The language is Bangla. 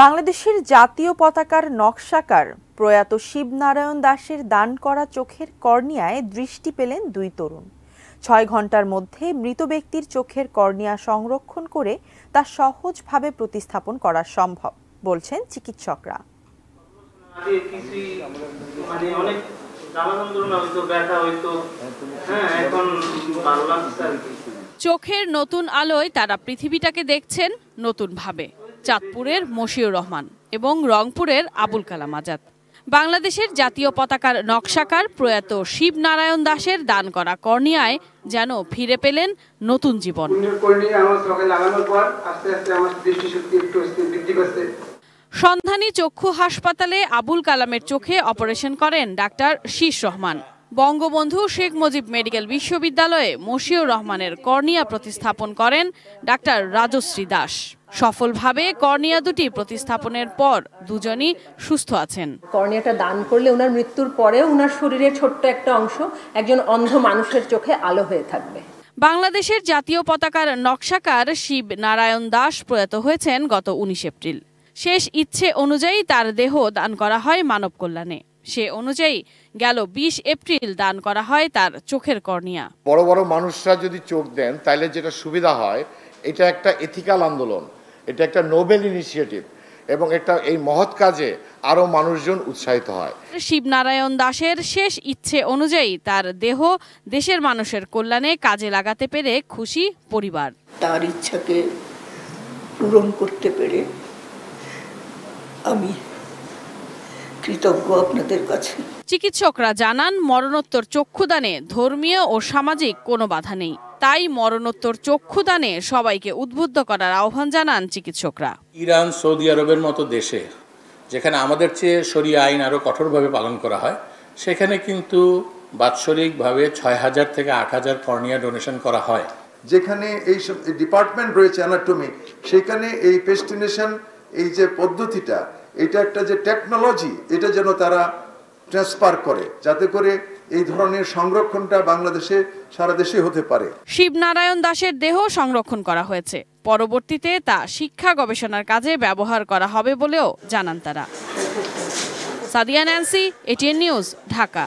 বাংলাদেশের জাতীয় পতাকার নকশাকার প্রয়াত শিবনারায়ণ দাশের দান করা চোখের কর্নিয়ায় দৃষ্টি পেলেন দুই তরুণ। ৬ ঘন্টার মধ্যে মৃত ব্যক্তির চোখের কর্নিয়া সংরক্ষণ করে তা সহজভাবে প্রতিস্থাপন করা সম্ভব বলছেন চিকিৎসকরা। চোখের নতুন আলোয় তারা পৃথিবীটাকে দেখছেন নতুনভাবে। চাঁদপুরের মশিউর রহমান এবং রংপুরের আবুল কালাম আজাদ। বাংলাদেশের জাতীয় পতাকার নকশাকার প্রয়াত শিবনারায়ণ দাশের দান করা কর্নিয়ায় যেন ফিরে পেলেন নতুন জীবন। সন্ধানী চক্ষু হাসপাতালে আবুল কালামের চোখে অপারেশন করেন ডাক্তার শীষ রহমান। বঙ্গবন্ধু শেখ মুজিব মেডিকেল বিশ্ববিদ্যালয়ে মশিউর রহমানের কর্নিয়া প্রতিস্থাপন করেন ডাক্তার রাজশ্রী দাস। সফলভাবে কর্নিয়া দুটি প্রতিস্থাপনের পর দুজনই সুস্থ আছেন। কর্নিয়াটা দান করলে ওনার মৃত্যুর পরেও ওনার শরীরের ছোট্ট একটা অংশ একজন অন্ধ মানুষের চোখে আলো হয়ে থাকবে। বাংলাদেশের জাতীয় পতাকার নকশাকার শিব নারায়ণ দাশ প্রয়াত হয়েছেন গত ১৯ এপ্রিল। শেষ ইচ্ছে অনুযায়ী তার দেহ দান করা হয় মানব কল্যাণে। সে অনুযায়ী গেল ২০ এপ্রিল দান করা হয় তার চোখের কর্নিয়া। বড় বড় মানুষরা যদি চোখ দেন তাহলে যেটা সুবিধা হয়, এটা একটা এথিক্যাল আন্দোলন, এটা একটা নোবেল ইনিশিয়েটিভ এবং এটা এই মহৎ কাজে আরো মানুষজন উৎসাহিত হয়। শিবনারায়ণ দাশের শেষ ইচ্ছে অনুযায়ী তার দেহ দেশের মানুষের কল্যাণে কাজে লাগাতে পেরে খুশি পরিবার। তার ইচ্ছাকে পূরণ করতে পেরে আমি কৃতজ্ঞ আপনাদের কাছে। চিকিৎসকরা জানান, মরণোত্তর চক্ষুদানে ধর্মীয় ও সামাজিক কোনো বাধা নেই। তাই মরণোত্তর চক্ষুদানে সবাইকে উদ্বুদ্ধ করার আহ্বান জানান চিকিৎসকরা। ইরান, সৌদি আরবের মতো দেশে যেখানে আমাদের চেয়ে শরিয়া আইন আরও কঠোরভাবে পালন করা হয়, সেখানে কিন্তু বাৎসরিকভাবে ৬,০০০ থেকে ৮,০০০ কর্নিয়া ডোনেশন করা হয়। যেখানে এই ডিপার্টমেন্ট রয়েছে অ্যানাটমি, সেখানে এই পেস্টিনেশন এই যে পদ্ধতিটা, এটা একটা যে টেকনোলজি, এটা যেন তারা ট্রান্সফার করে, যাতে করে এই ধরনের সংরক্ষণটা বাংলাদেশে সারা দেশে হতে পারে। শিবনারায়ণ দাশের দেহ সংরক্ষণ করা হয়েছে। পরবর্তীতে তা শিক্ষা গবেষণার কাজে ব্যবহার করা হবে বলেও জানান তারা। Sadia Nancy, ATN news, Dhaka.